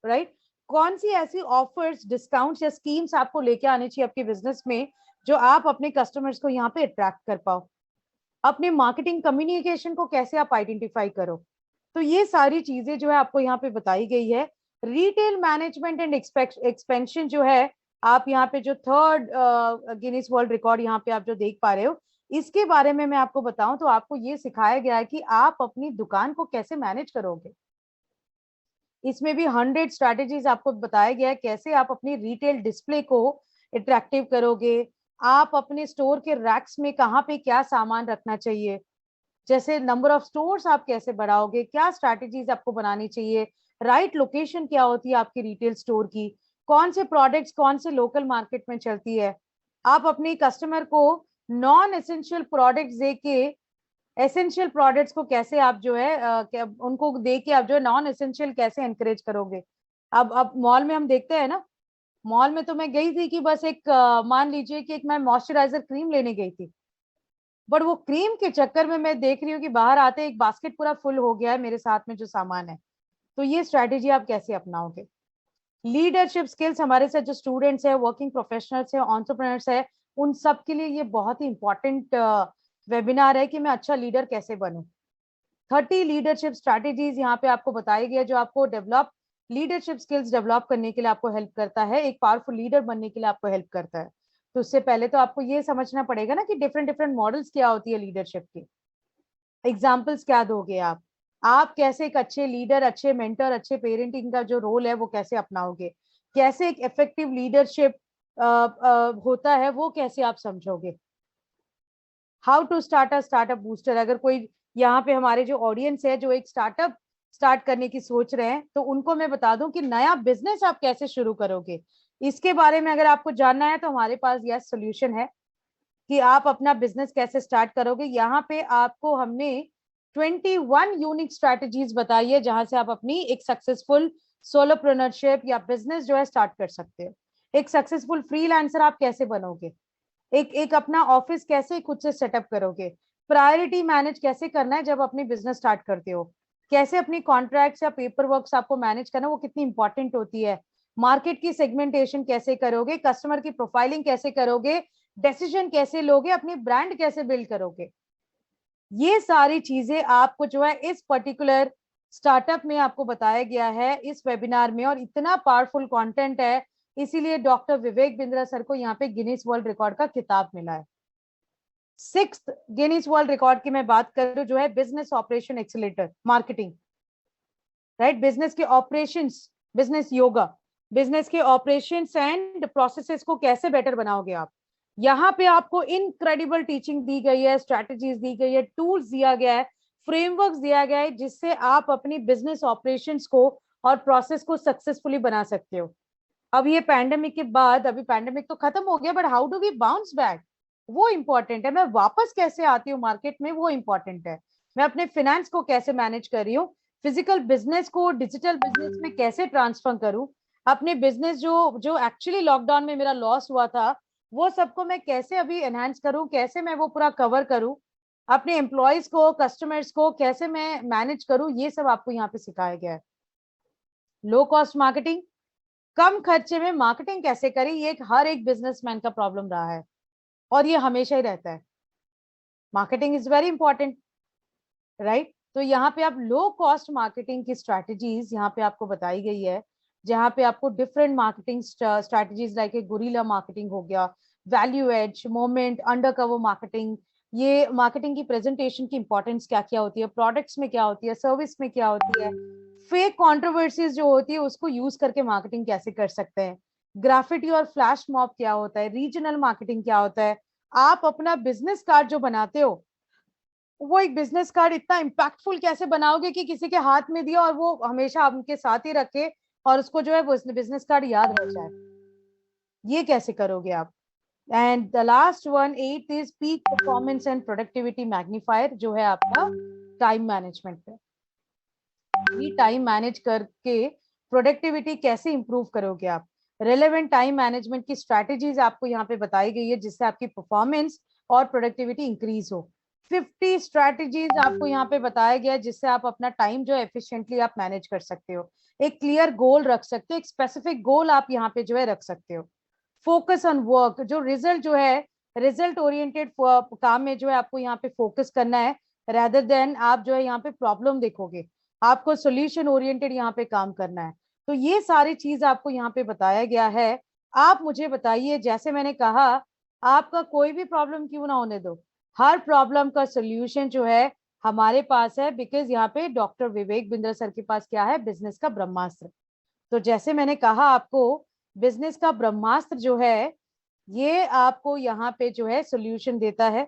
right? कौन सी ऐसी ऑफर्स, डिस्काउंट्स या स्कीम्स आपको लेके आनी चाहिए आपके बिजनेस में जो आप अपने कस्टमर्स को यहाँ पे अट्रैक्ट कर पाओ? अपने मार्केटिंग कम्युनिकेशन को कैसे आप आइडेंटिफाई करो? तो ये सारी चीजें जो है आपको यहाँ पे बताई गई है। रिटेल मैनेजमेंट एंड एक्सपेंशन जो है, आप यहाँ पे जो थर्ड गिनीज वर्ल्ड रिकॉर्ड यहाँ पे आप जो देख पा रहे हो, इसके बारे में मैं आपको बताऊं तो आपको ये सिखाया गया है कि आप अपनी दुकान को कैसे मैनेज करोगे। इसमें भी 100 स्ट्रैटेजीज आपको बताया गया है कैसे आप अपनी रिटेल डिस्प्ले को अट्रैक्टिव करोगे, आप अपने स्टोर के रैक्स में कहाँ पे क्या सामान रखना चाहिए, जैसे नंबर ऑफ स्टोर्स आप कैसे बढ़ाओगे, क्या स्ट्रैटेजीज आपको बनानी चाहिए, राइट लोकेशन क्या होती है आपकी रिटेल स्टोर की, कौन से प्रोडक्ट्स कौन से लोकल मार्केट में चलती है, आप अपने कस्टमर को नॉन एसेंशियल प्रोडक्ट्स दे के एसेंशियल प्रोडक्ट्स को कैसे आप जो है उनको दे के आप जो है नॉन एसेंशियल कैसे एनकरेज करोगे। अब मॉल में हम देखते हैं ना, मॉल में तो मैं गई थी कि बस एक मान लीजिए कि एक मैं मॉइस्चराइजर क्रीम लेने गई थी, बट वो क्रीम के चक्कर में मैं देख रही हूँ कि बाहर आते एक बास्केट पूरा फुल हो गया है मेरे साथ में जो सामान है। तो ये स्ट्रैटेजी आप कैसे अपनाओगे? लीडरशिप स्किल्स, हमारे साथ जो स्टूडेंट्स है, वर्किंग प्रोफेशनल्स है, एंटरप्रेन्योर्स है, उन सब के लिए ये बहुत ही इंपॉर्टेंट वेबिनार है कि मैं अच्छा लीडर कैसे बनूं। 30 लीडरशिप स्ट्रैटेजीज यहाँ पे आपको बताई गई है जो आपको डेवलप लीडरशिप स्किल्स डेवलप करने के लिए आपको हेल्प करता है, एक पावरफुल लीडर बनने के लिए आपको हेल्प करता है। तो उससे पहले तो आपको ये समझना पड़ेगा ना कि डिफरेंट डिफरेंट मॉडल्स क्या होती है लीडरशिप की, एग्जाम्पल्स क्या दोगे आप कैसे एक अच्छे लीडर, अच्छे मेंटर, अच्छे पेरेंटिंग का जो रोल है वो कैसे अपनाओगे, कैसे एक इफेक्टिव लीडरशिप होता है वो कैसे आप समझोगे। How to start a startup booster, अगर कोई यहाँ पे हमारे जो ऑडियंस है जो एक स्टार्टअप स्टार्ट करने की सोच रहे हैं तो उनको मैं बता दूं कि नया बिजनेस आप कैसे शुरू करोगे, इसके बारे में अगर आपको जानना है तो हमारे पास यह सोल्यूशन है कि आप अपना बिजनेस कैसे स्टार्ट करोगे। यहाँ पे आपको हमने 21 यूनिक स्ट्रैटेजीज बताई है जहां से आप अपनी एक सक्सेसफुल सोलोप्रेन्योरशिप या बिजनेस जो है स्टार्ट कर सकते हो। एक सक्सेसफुल फ्रीलांसर आप कैसे बनोगे, एक एक अपना ऑफिस कैसे खुद से सेटअप करोगे, प्रायोरिटी मैनेज कैसे करना है जब अपनी बिजनेस स्टार्ट करते हो, कैसे अपनी कॉन्ट्रैक्ट्स या पेपर वर्क्स आपको मैनेज करना वो कितनी इंपॉर्टेंट होती है, मार्केट की सेगमेंटेशन कैसे करोगे, कस्टमर की प्रोफाइलिंग कैसे करोगे, डिसीजन कैसे लोगे, अपनी ब्रांड कैसे बिल्ड करोगे। ये सारी चीजें आपको जो है इस पर्टिकुलर स्टार्टअप में आपको बताया गया है इस वेबिनार में, और इतना पावरफुल कंटेंट है इसीलिए डॉक्टर विवेक बिंद्रा सर को यहाँ पे गिनीज वर्ल्ड रिकॉर्ड का खिताब मिला है। 6th गिनीज वर्ल्ड रिकॉर्ड की मैं बात करूं जो है business operation accelerator marketing, right? Business के ऑपरेशंस, बिजनेस योगा, बिजनेस के ऑपरेशंस एंड प्रोसेसेस को कैसे बेटर बनाओगे आप। यहाँ पे आपको इनक्रेडिबल टीचिंग दी गई है, स्ट्रैटेजीज दी गई है, टूल्स दिया गया है, फ्रेमवर्क दिया गया है जिससे आप अपनी बिजनेस ऑपरेशंस को और प्रोसेस को सक्सेसफुली बना सकते हो। अब ये पैंडेमिक के बाद, अभी पैंडेमिक तो खत्म हो गया, but how do we bounce back, वो इंपॉर्टेंट है। मैं वापस कैसे आती हूँ मार्केट में, वो इंपॉर्टेंट है। मैं अपने फाइनेंस को कैसे मैनेज कर रही हूँ, फिजिकल बिजनेस को डिजिटल बिजनेस में कैसे ट्रांसफर करूं, अपने बिजनेस जो जो एक्चुअली लॉकडाउन में मेरा लॉस हुआ था वो सबको मैं कैसे अभी एनहांस करूं, कैसे मैं वो पूरा कवर करूं, अपने एम्प्लॉयज को, कस्टमर्स को कैसे मैं मैनेज करूं, ये सब आपको यहाँ पे सिखाया गया है। लो कॉस्ट मार्केटिंग, कम खर्चे में मार्केटिंग कैसे करें, ये हर एक बिजनेसमैन का प्रॉब्लम रहा है और ये हमेशा ही रहता है। Marketing is very important, right? तो यहाँ पे आप लो कॉस्ट मार्केटिंग की स्ट्रैटेजीज यहाँ पे आपको बताई गई है, जहाँ पे आपको different marketing strategies like guerrilla marketing हो गया, value edge, moment, under cover marketing, ये मार्केटिंग की प्रेजेंटेशन की इंपॉर्टेंस क्या क्या होती है, प्रोडक्ट्स में क्या होती है, सर्विस में क्या होती है, फेक कंट्रोवर्सीज जो होती है उसको यूज करके मार्केटिंग कैसे कर सकते हैं, ग्राफिटी और फ्लैश मॉब क्या होता है, रीजनल मार्केटिंग क्या होता है, आप अपना बिजनेस कार्ड जो बनाते हो वो एक बिजनेस कार्ड इतना इम्पैक्टफुल कैसे बनाओगे कि किसी के हाथ में दिया और वो हमेशा उनके साथ ही रखे और उसको जो है वो बिजनेस कार्ड याद रह जाए, ये कैसे करोगे आप? And the last one 8 is peak performance and productivity magnifier, जो है आपका टाइम मैनेजमेंट पे। टाइम मैनेज करके प्रोडक्टिविटी कैसे इंप्रूव करोगे आप? रेलेवेंट टाइम मैनेजमेंट की स्ट्रैटेजीज आपको यहाँ पे बताई गई है जिससे आपकी परफॉर्मेंस और प्रोडक्टिविटी इंक्रीज हो। 50 स्ट्रैटेजीज आपको यहाँ पे बताया गया है जिससे आप अपना टाइम जो है एफिशिएंटली आप मैनेज कर सकते हो, एक क्लियर गोल रख सकते हो, एक स्पेसिफिक गोल आप यहाँ पे जो है रख सकते हो। फोकस ऑन वर्क, जो रिजल्ट जो है रिजल्ट ओरिएंटेड काम में जो है आपको यहाँ पे फोकस करना है, रेदर देन आप जो है यहाँ पे प्रॉब्लम देखोगे, आपको सोल्यूशन ओरिएंटेड यहाँ पे काम करना है। तो ये सारी चीज आपको यहाँ पे बताया गया है। आप मुझे बताइए, जैसे मैंने कहा, आपका कोई भी प्रॉब्लम क्यों ना होने दो, हर प्रॉब्लम का सोल्यूशन जो है हमारे पास है, बिकॉज यहाँ पे डॉक्टर विवेक बिंद्रा सर के पास क्या है, बिजनेस का ब्रह्मास्त्र। तो जैसे मैंने कहा आपको, बिजनेस का ब्रह्मास्त्र जो है ये आपको यहाँ पे जो है सोल्यूशन देता है,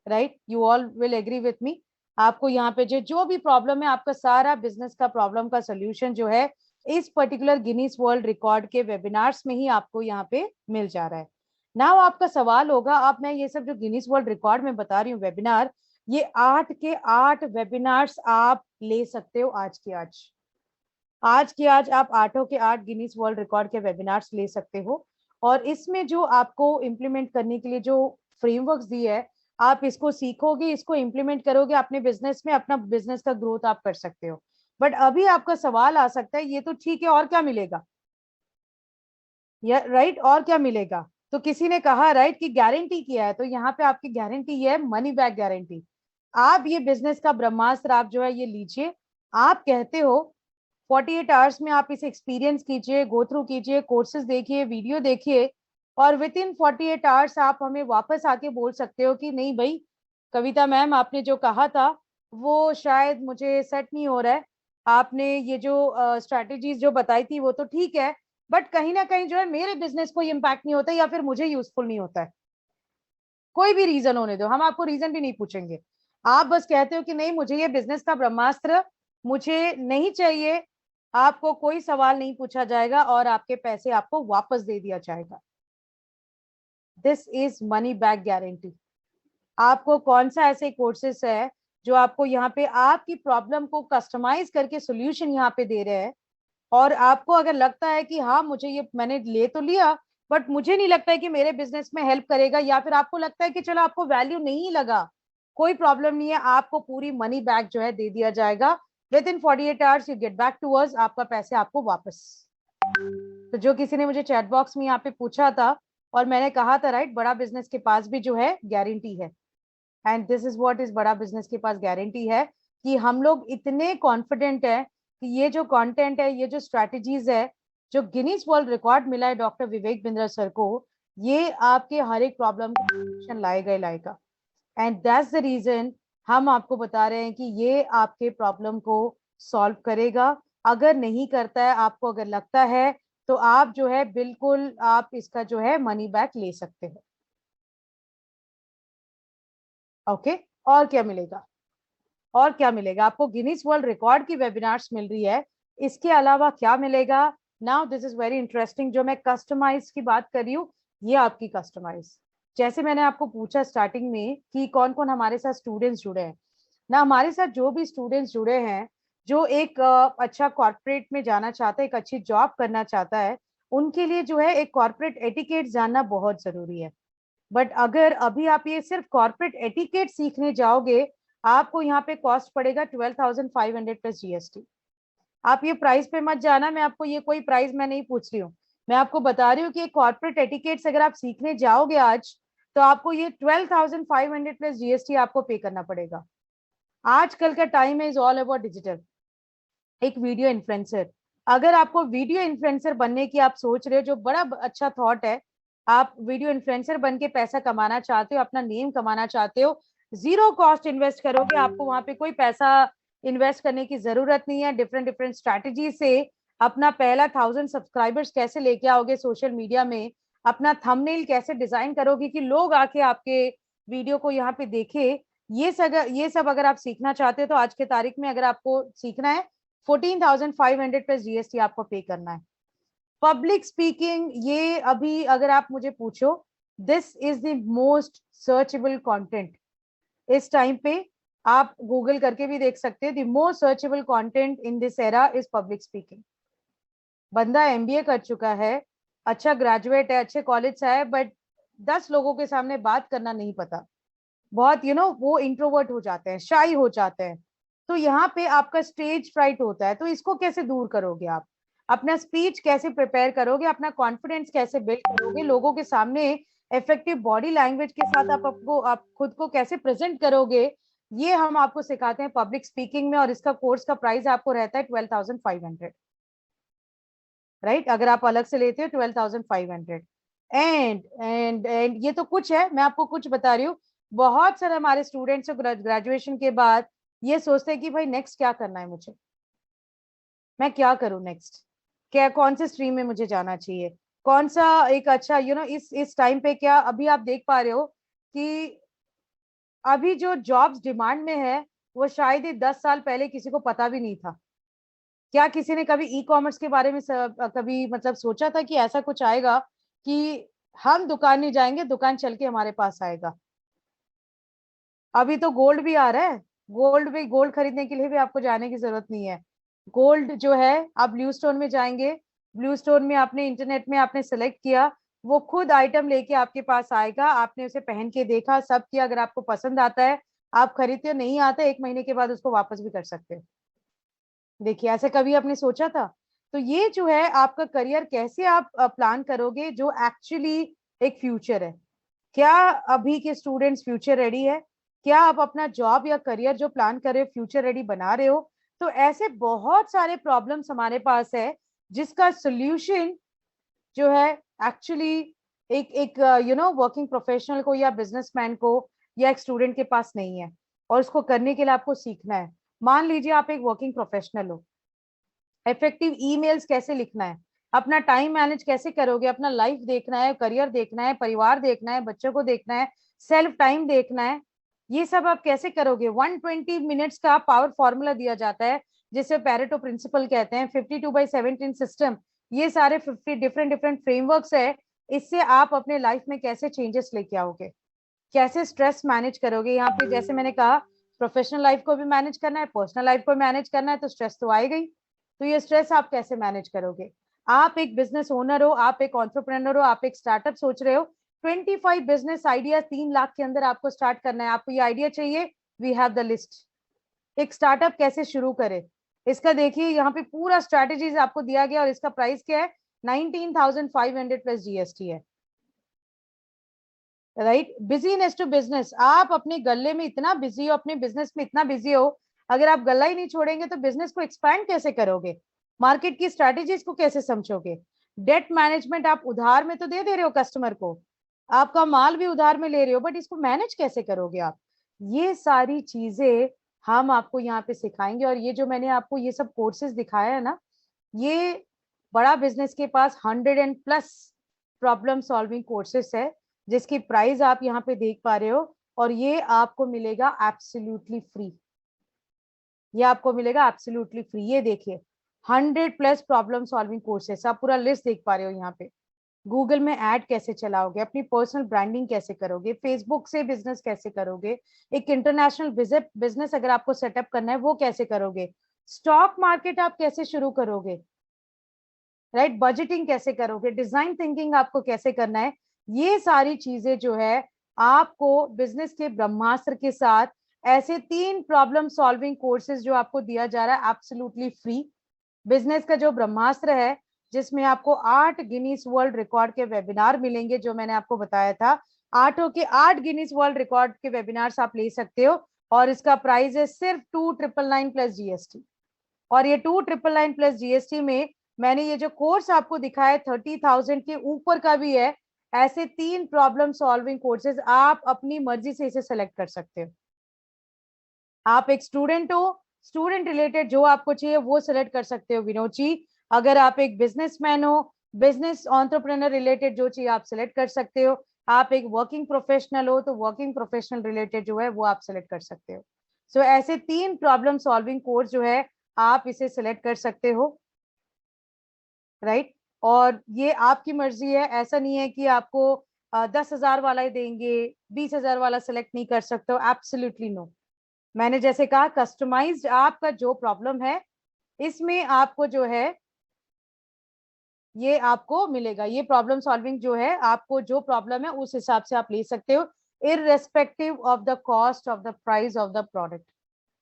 right? You all will agree with me. आपको यहाँ पे जो भी प्रॉब्लम है, आपका सारा बिजनेस का प्रॉब्लम का सोल्यूशन जो है इस पर्टिकुलर गिनीज वर्ल्ड रिकॉर्ड के वेबिनार्स में ही आपको यहाँ पे मिल जा रहा है। नाउ आपका सवाल होगा, अब मैं ये सब जो गिनीज वर्ल्ड रिकॉर्ड में बता रही हूँ वेबिनार, ये 8 के 8 वेबिनार्स आप ले सकते हो आज के आज। आज के आज आप 8 के 8 गिनीज वर्ल्ड रिकॉर्ड के वेबिनार्स ले सकते हो। और इसमें जो आपको इम्प्लीमेंट करने के लिए जो फ्रेमवर्क्स दिए है, आप इसको सीखोगे, इसको इम्प्लीमेंट करोगे अपने बिजनेस में, अपना बिजनेस का ग्रोथ आप कर सकते हो। बट अभी आपका सवाल आ सकता है, ये तो ठीक है, और क्या मिलेगा? राइट, और क्या मिलेगा? तो किसी ने कहा राइट कि गारंटी किया है, तो यहाँ पे आपकी गारंटी ये है, मनी बैक गारंटी। आप ये बिजनेस का ब्रह्मास्त्र आप जो है ये लीजिए। आप कहते हो 48 आवर्स में आप इसे एक्सपीरियंस कीजिए, गो थ्रू कीजिए, कोर्सेज देखिए, वीडियो देखिए, और विद इन 48 आवर्स आप हमें वापस आके बोल सकते हो कि नहीं भाई कविता मैम, आपने जो कहा था वो शायद मुझे सेट नहीं हो रहा है, आपने ये जो स्ट्रैटेजीज जो बताई थी वो तो ठीक है, बट कहीं ना कहीं जो है मेरे बिजनेस को इम्पैक्ट नहीं होता या फिर मुझे यूजफुल नहीं होता है। कोई भी रीजन होने दो, हम आपको रीजन भी नहीं पूछेंगे। आप बस कहते हो कि नहीं मुझे ये बिजनेस का ब्रह्मास्त्र मुझे नहीं चाहिए, आपको कोई सवाल नहीं पूछा जाएगा और आपके पैसे आपको वापस दे दिया जाएगा। This is money back guarantee. आपको कौन सा ऐसे कोर्सेस है जो आपको यहाँ पे आपकी प्रॉब्लम को कस्टमाइज करके सोल्यूशन यहाँ पे दे रहे हैं, और आपको अगर लगता है कि हाँ मुझे ये मैंने ले तो लिया बट मुझे नहीं लगता है कि मेरे बिजनेस में हेल्प करेगा, या फिर आपको लगता है कि चलो आपको वैल्यू नहीं लगा, कोई प्रॉब्लम नहीं है, आपको पूरी मनी बैक जो है दे दिया जाएगा। Within 48 hours you get back to us, आपका पैसे आपको वापस। तो जो किसी ने मुझे चैट बॉक्स में यहाँ पे पूछा था, और मैंने कहा था राइट, बड़ा बिजनेस के पास भी जो है गारंटी है, and this is what is बड़ा बिजनेस के पास गारंटी है, कि हम लोग इतने कॉन्फिडेंट है कि ये जो कंटेंट है, ये जो स्ट्रैटेजीज है, जो गिनीज वर्ल्ड रिकॉर्ड मिला है डॉक्टर विवेक बिंद्रा सर को, ये आपके हर एक प्रॉब्लम को सोल्यूशन लाएगा। एंड दैट्स द रीजन हम आपको बता रहे हैं कि ये आपके प्रॉब्लम को सॉल्व करेगा। अगर नहीं करता है, आपको अगर लगता है, तो आप जो है बिल्कुल आप इसका जो है मनी बैक ले सकते हैं। ओके, और क्या मिलेगा? और क्या मिलेगा आपको? गिनीज वर्ल्ड रिकॉर्ड की वेबिनार्स मिल रही है, इसके अलावा क्या मिलेगा? Now this is very interesting, जो मैं कस्टमाइज की बात कर रही हूँ, ये आपकी कस्टमाइज, जैसे मैंने आपको पूछा स्टार्टिंग में कि कौन कौन हमारे साथ स्टूडेंट्स जुड़े हैं ना, हमारे साथ जो भी स्टूडेंट्स जुड़े हैं, जो एक अच्छा कॉर्पोरेट में जाना चाहता है, एक अच्छी जॉब करना चाहता है, उनके लिए जो है एक कॉर्पोरेट एटिकेट जानना बहुत जरूरी है। बट अगर अभी आप ये सिर्फ कॉर्पोरेट एटिकेट सीखने जाओगे, आपको यहाँ पे कॉस्ट पड़ेगा 12,500 प्लस जीएसटी। आप ये प्राइस पे मत जाना, मैं आपको ये कोई प्राइस मैं नहीं पूछ रही हूँ, मैं आपको बता रही हूँ कि कॉर्पोरेट एटिकेट्स अगर आप सीखने जाओगे आज, तो आपको ये 12,500 प्लस जीएसटी आपको पे करना पड़ेगा। आजकल का time is all about digital. एक वीडियो इन्फ्लुएंसर, अगर आपको वीडियो इन्फ्लुएंसर बनने की आप सोच रहे हो, जो बड़ा अच्छा थॉट है, आप वीडियो इन्फ्लुएंसर बन के पैसा कमाना चाहते हो, अपना नेम कमाना चाहते हो, जीरो कॉस्ट इन्वेस्ट करोगे, आपको वहां पे कोई पैसा इन्वेस्ट करने की जरूरत नहीं है। डिफरेंट डिफरेंट स्ट्रैटेजी से अपना पहला 1000 सब्सक्राइबर्स कैसे लेके आओगे सोशल मीडिया में, अपना थंबनेल कैसे डिजाइन करोगे कि लोग आके आपके वीडियो को यहाँ पे देखे, ये सब अगर आप सीखना चाहते हो तो आज के तारीख में अगर आपको सीखना है 14,500 प्लस जीएसटी आपको पे करना है। पब्लिक स्पीकिंग, ये अभी अगर आप मुझे पूछो, this is the most searchable content इस टाइम पे। आप गूगल करके भी देख सकते हैं, the most searchable content in this era is public speaking. बंदा एमबीए कर चुका है, अच्छा ग्रेजुएट है, अच्छे कॉलेज से है, बट 10 लोगों के सामने बात करना नहीं पता, बहुत वो इंट्रोवर्ट हो जाते हैं, शाई हो जाते हैं। तो यहाँ पे आपका स्टेज फ्राइट होता है, तो इसको कैसे दूर करोगे आप? अपना स्पीच कैसे प्रिपेयर करोगे, अपना कॉन्फिडेंस कैसे बिल्ड करोगे, लोगों के सामने इफेक्टिव बॉडी लैंग्वेज के साथ आप खुद को कैसे प्रेजेंट करोगे, ये हम आपको सिखाते हैं पब्लिक स्पीकिंग में। और इसका कोर्स का प्राइस आपको रहता है 12,500, राइट? अगर आप अलग से लेते हो 12,500। एंड ये तो कुछ है, मैं आपको कुछ बता रही हूँ। बहुत सारे हमारे स्टूडेंट्स ग्रेजुएशन के बाद ये सोचते हैं कि भाई नेक्स्ट क्या करना है मुझे, मैं क्या करूं नेक्स्ट, क्या कौन से स्ट्रीम में मुझे जाना चाहिए, कौन सा एक अच्छा इस टाइम पे क्या अभी आप देख पा रहे हो कि अभी जो जॉब्स डिमांड में है वो शायद ही 10 साल पहले किसी को पता भी नहीं था। क्या किसी ने कभी ई कॉमर्स के बारे में कभी मतलब सोचा था कि ऐसा कुछ आएगा कि हम दुकान नहीं जाएंगे, दुकान चल के हमारे पास आएगा? अभी तो गोल्ड भी आ रहा है, गोल्ड खरीदने के लिए भी आपको जाने की जरूरत नहीं है। गोल्ड जो है, आप ब्लू स्टोन में जाएंगे, ब्लू स्टोन में आपने इंटरनेट में आपने सेलेक्ट किया, वो खुद आइटम लेके आपके पास आएगा, आपने उसे पहन के देखा, सब किया, अगर आपको पसंद आता है आप खरीदते हो, नहीं आता 1 महीने के बाद उसको वापस भी कर सकते हो। देखिए, ऐसे कभी आपने सोचा था? तो ये जो है आपका करियर कैसे आप प्लान करोगे जो एक्चुअली एक फ्यूचर है। क्या अभी के स्टूडेंट्स फ्यूचर रेडी है? क्या आप अपना जॉब या करियर जो प्लान कर रहे हो फ्यूचर रेडी बना रहे हो? तो ऐसे बहुत सारे प्रॉब्लम्स हमारे पास है जिसका सोल्यूशन जो है एक्चुअली एक एक वर्किंग प्रोफेशनल को या बिजनेसमैन को या एक स्टूडेंट के पास नहीं है, और उसको करने के लिए आपको सीखना है। मान लीजिए आप एक वर्किंग प्रोफेशनल हो, इफेक्टिव ईमेल्स कैसे लिखना है, अपना टाइम मैनेज कैसे करोगे, अपना लाइफ देखना है, करियर देखना है, परिवार देखना है, बच्चों को देखना है, सेल्फ टाइम देखना है, ये सब आप कैसे करोगे? 120 मिनट्स का पावर फॉर्मूला दिया जाता है जिसे पैरेटो प्रिंसिपल कहते हैं, 52/17 सिस्टम, ये सारे 50 डिफरेंट डिफरेंट फ्रेमवर्क्स है। इससे आप अपने लाइफ में कैसे चेंजेस लेके आओगे, कैसे स्ट्रेस मैनेज करोगे? यहाँ पे जैसे मैंने कहा, प्रोफेशनल लाइफ को भी मैनेज करना है, पर्सनल लाइफ को मैनेज करना है, तो स्ट्रेस तो आएगा ही। तो ये स्ट्रेस आप कैसे मैनेज करोगे? आप एक बिजनेस ओनर हो, आप एक एंटरप्रेन्योर हो, आप एक स्टार्टअप सोच रहे हो, 25 बिजनेस आइडिया 3 लाख के अंदर आपको स्टार्ट करना है, आपको ये आइडिया चाहिए, वी हैव द लिस्ट। एक स्टार्टअप कैसे शुरू करे, इसका देखिए यहाँ पे पूरा स्ट्रेटेजीज आपको दिया गया, और इसका प्राइस क्या है? 19,500 प्लस जीएसटी है, राइट? बिजीनेस टू बिजनेस, आप अपने गले में इतना बिजी हो, अपने बिजनेस में इतना बिजी हो, अगर आप गला ही नहीं छोड़ेंगे तो बिजनेस को एक्सपैंड कैसे करोगे? मार्केट की स्ट्रेटेजीज को कैसे समझोगे? डेट मैनेजमेंट, आप उधार में तो दे रहे हो कस्टमर को, आपका माल भी उधार में ले रहे हो, बट इसको मैनेज कैसे करोगे आप? ये सारी चीजें हम आपको यहाँ पे सिखाएंगे। और ये जो मैंने आपको ये सब कोर्सेज दिखाया है ना, ये बड़ा बिजनेस के पास 100+ प्रॉब्लम सॉल्विंग कोर्सेस है, जिसकी प्राइस आप यहाँ पे देख पा रहे हो, और ये आपको मिलेगा एब्सोल्युटली फ्री। ये आपको मिलेगा एब्सोल्युटली फ्री। ये देखिए 100+ प्रॉब्लम सॉल्विंग कोर्सेस, आप पूरा लिस्ट देख पा रहे हो यहाँ पे। गूगल में ऐड कैसे चलाओगे, अपनी पर्सनल ब्रांडिंग कैसे करोगे, फेसबुक से बिजनेस कैसे करोगे, एक इंटरनेशनल बिजनेस अगर आपको सेटअप करना है वो कैसे करोगे, स्टॉक मार्केट आप कैसे शुरू करोगे, राइट? बजटिंग कैसे करोगे, डिजाइन थिंकिंग आपको कैसे करना है, ये सारी चीजें जो है आपको बिजनेस के ब्रह्मास्त्र के साथ, ऐसे 3 प्रॉब्लम सॉल्विंग कोर्सेज जो आपको दिया जा रहा है एब्सोल्युटली फ्री। बिजनेस का जो ब्रह्मास्त्र है, जिसमें आपको 8 गिनीज वर्ल्ड रिकॉर्ड के वेबिनार मिलेंगे, जो मैंने आपको बताया था, 8 के 8 गिनीज वर्ल्ड रिकॉर्ड के वेबिनार्स आप ले सकते हो, और इसका प्राइस है सिर्फ 2,999 प्लस जीएसटी। और ये 2,999 प्लस जीएसटी में मैंने ये जो कोर्स आपको दिखाया 30,000 के ऊपर का भी है। ऐसे 3 प्रॉब्लम सॉल्विंग कोर्सेज आप अपनी मर्जी से इसे सेलेक्ट कर सकते हो। आप एक स्टूडेंट हो, स्टूडेंट रिलेटेड जो आपको चाहिए वो सिलेक्ट कर सकते हो विनोद जी। अगर आप एक बिजनेसमैन हो, बिजनेस एंटरप्रेन्योर रिलेटेड जो चाहिए आप सिलेक्ट कर सकते हो। आप एक वर्किंग प्रोफेशनल हो तो वर्किंग प्रोफेशनल रिलेटेड जो है वो आप सिलेक्ट कर सकते हो। सो ऐसे 3 प्रॉब्लम सॉल्विंग कोर्स जो है आप इसे सिलेक्ट कर सकते हो, राइट। और ये आपकी मर्जी है, ऐसा नहीं है कि आपको 10,000 वाला ही देंगे, 20,000 वाला सिलेक्ट नहीं कर सकते हो, एब्सोल्युटली नो। मैंने जैसे कहा कस्टमाइज्ड आपका जो प्रॉब्लम है इसमें आपको जो है ये आपको मिलेगा, ये प्रॉब्लम सॉल्विंग जो है आपको जो प्रॉब्लम है उस हिसाब से आप ले सकते हो, irrespective of the cost of the price of the product.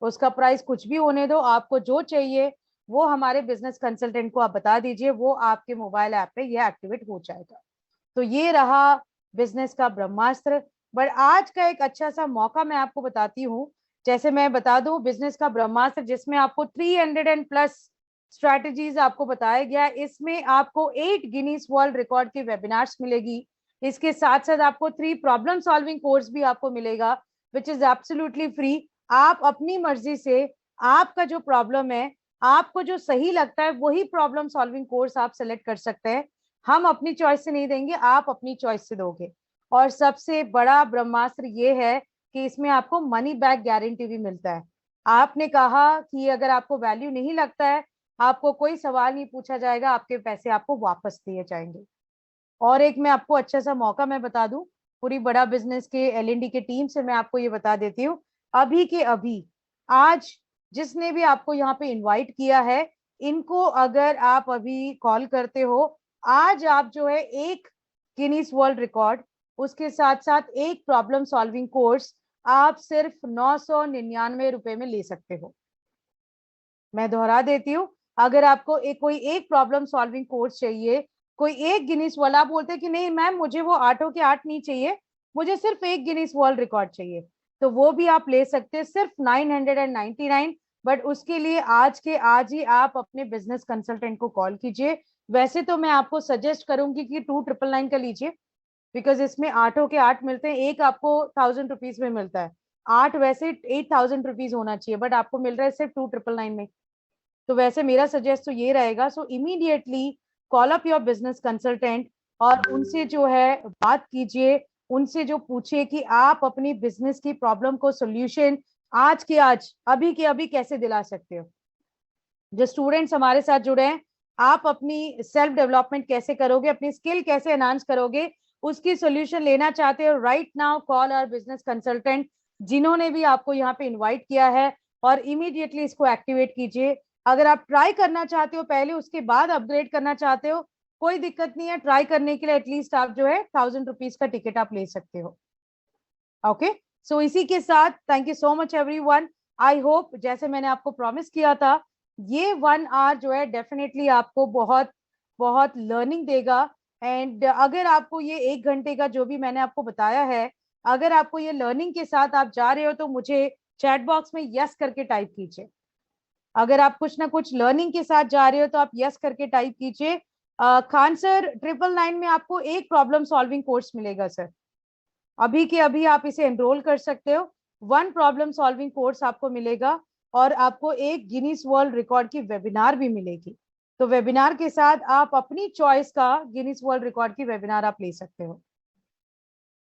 उसका प्राइस कुछ भी होने दो, आपको जो चाहिए वो हमारे बिजनेस कंसल्टेंट को आप बता दीजिए, वो आपके मोबाइल ऐप पे ये एक्टिवेट हो जाएगा। तो ये रहा बिजनेस का ब्रह्मास्त्र। बट आज का एक अच्छा सा मौका मैं आपको बताती हूँ, जैसे मैं बता दूं बिजनेस का ब्रह्मास्त्र जिसमें आपको 300 एंड प्लस स्ट्रैटेजीज आपको बताया गया है, इसमें आपको 8 गिनीज वर्ल्ड रिकॉर्ड की वेबिनार्स मिलेगी। इसके साथ साथ आपको 3 प्रॉब्लम सॉल्विंग कोर्स भी आपको मिलेगा विच इज एब्सोल्युटली फ्री। आप अपनी मर्जी से आपका जो प्रॉब्लम है, आपको जो सही लगता है वही प्रॉब्लम सॉल्विंग कोर्स आप सेलेक्ट कर सकते हैं। हम अपनी चॉइस से नहीं देंगे, आप अपनी चॉइस से दोगे। और सबसे बड़ा ब्रह्मास्त्र ये है कि इसमें आपको मनी बैक गारंटी भी मिलता है। आपने कहा कि अगर आपको वैल्यू नहीं लगता है, आपको कोई सवाल नहीं पूछा जाएगा, आपके पैसे आपको वापस दिए जाएंगे। और एक मैं आपको अच्छा सा मौका मैं बता दूं, पूरी बड़ा बिजनेस के LND के टीम से मैं आपको ये बता देती हूँ, अभी के अभी आज जिसने भी आपको यहाँ पे इनवाइट किया है, इनको अगर आप अभी कॉल करते हो, आज आप जो है एक गिनीज वर्ल्ड रिकॉर्ड, उसके साथ साथ एक प्रॉब्लम सॉल्विंग कोर्स आप सिर्फ 999 रुपए में ले सकते हो। मैं दोहरा देती हूँ, अगर आपको कोई एक प्रॉब्लम सॉल्विंग कोर्स चाहिए, कोई एक गिनीज वर्ल्ड, आप बोलते हैं कि नहीं मैम मुझे वो 8 के 8 नहीं चाहिए, मुझे सिर्फ एक गिनीज वर्ल्ड रिकॉर्ड चाहिए, तो वो भी आप ले सकते हैं सिर्फ 999। बट उसके लिए आज के आज ही आप अपने बिजनेस कंसल्टेंट को कॉल कीजिए। वैसे तो मैं आपको सजेस्ट करूंगी कि 2999 का लीजिए, बिकॉज इसमें 8 के 8 मिलते हैं, एक आपको 1000 रुपीज में मिलता है, 8 वैसे 8000 रुपीज होना चाहिए, बट आपको मिल रहा है सिर्फ 2999 में। तो वैसे मेरा सजेस्ट तो ये रहेगा, सो immediately call up your business consultant और उनसे जो है बात कीजिए, उनसे जो पूछिए कि आप अपनी बिजनेस की प्रॉब्लम को सोल्यूशन आज के आज अभी के अभी कैसे दिला सकते हो। जो स्टूडेंट्स हमारे साथ जुड़े हैं, आप अपनी सेल्फ डेवलपमेंट कैसे करोगे, अपनी स्किल कैसे एनहांस करोगे, उसकी सोल्यूशन लेना चाहते हो, right now call our business consultant जिन्होंने भी आपको यहाँ पे इनवाइट किया है, और इमीडिएटली इसको एक्टिवेट कीजिए। अगर आप ट्राई करना चाहते हो पहले, उसके बाद अपग्रेड करना चाहते हो, कोई दिक्कत नहीं है, ट्राई करने के लिए एटलीस्ट आप जो है 1000 रुपीज का टिकट आप ले सकते हो। ओके, सो इसी के साथ thank you so much everyone. I hope जैसे मैंने आपको प्रॉमिस किया था, ये 1 आवर जो है डेफिनेटली आपको बहुत बहुत लर्निंग देगा। एंड अगर आपको ये 1 घंटे का जो भी मैंने आपको बताया है, अगर आपको ये लर्निंग के साथ आप जा रहे हो तो मुझे चैट बॉक्स में यस करके टाइप कीजिए। अगर आप कुछ ना कुछ लर्निंग के साथ जा रहे हो तो आप यस करके टाइप कीजिए। खान सर 999 में आपको एक प्रॉब्लम सॉल्विंग कोर्स मिलेगा सर, अभी के अभी आप इसे एनरोल कर सकते हो। 1 प्रॉब्लम सॉल्विंग कोर्स आपको मिलेगा और आपको एक गिनीज वर्ल्ड रिकॉर्ड की वेबिनार भी मिलेगी। तो वेबिनार के साथ आप अपनी चॉइस का गिनीज वर्ल्ड रिकॉर्ड की वेबिनार आप ले सकते हो।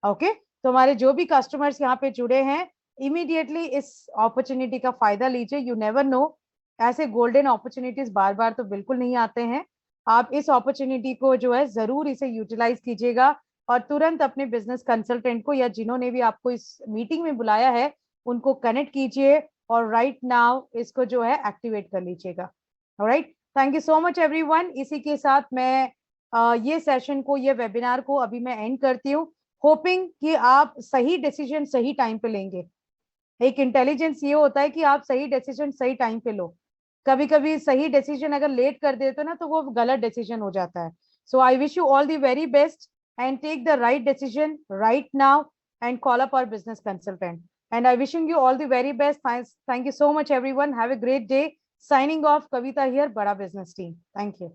ओके, तो हमारे जो भी कस्टमर्स यहाँ पे जुड़े हैं, इमीडिएटली इस अपॉर्चुनिटी का फायदा लीजिए। यू नेवर नो, ऐसे गोल्डन अपॉर्चुनिटीज बार बार तो बिल्कुल नहीं आते हैं। आप इस अपॉर्चुनिटी को जो है जरूर इसे यूटिलाइज कीजिएगा और तुरंत अपने बिजनेस कंसल्टेंट को या जिन्होंने भी आपको इस मीटिंग में बुलाया है उनको कनेक्ट कीजिए और राइट नाउ इसको जो है एक्टिवेट कर लीजिएगा। Alright, thank you so much everyone. इसी के साथ मैं ये सेशन को, ये वेबिनार को अभी मैं एंड करती हूँ, होपिंग कि आप सही डिसीजन सही टाइम पे लेंगे। एक इंटेलिजेंस ये होता है कि आप सही डिसीजन सही टाइम पे लो। कभी कभी सही डिसीजन अगर लेट कर देते हो ना तो वो गलत डिसीजन हो जाता है। So I wish you all the very best and take the right decision right now and call up our business consultant. And I wishing you all the very best. Thank you so much everyone. Have a great day. Signing off, Kavita here, Bada Business Team. Thank you.